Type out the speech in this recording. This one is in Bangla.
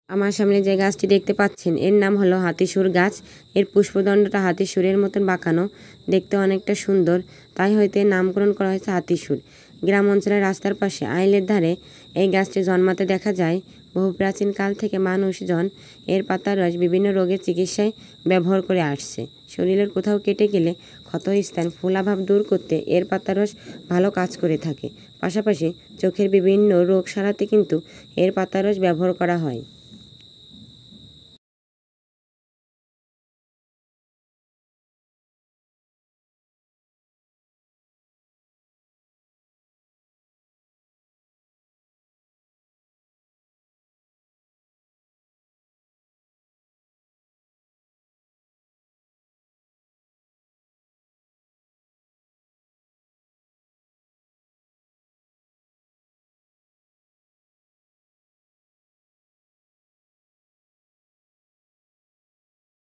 আমার সামনে যে গাছটি দেখতে পাচ্ছেন এর নাম হলো হাতিসুর গাছ। এর পুষ্পদণ্ডটা হাতিসুরের মতন বাঁকানো, দেখতে অনেকটা সুন্দর, তাই হয়তো এর নামকরণ করা হয়েছে হাতিসুর। গ্রাম অঞ্চলের রাস্তার পাশে আইলের ধারে এই গাছটি জন্মাতে দেখা যায়। বহু প্রাচীন কাল থেকে মানুষজন এর পাতার রস বিভিন্ন রোগের চিকিৎসায় ব্যবহার করে আসছে। শরীরের কোথাও কেটে গেলে ক্ষতস্থান ফুলাভাব দূর করতে এর পাতার রস ভালো কাজ করে থাকে। পাশাপাশি চোখের বিভিন্ন রোগ সারাতে কিন্তু এর পাতার রস ব্যবহার করা হয়।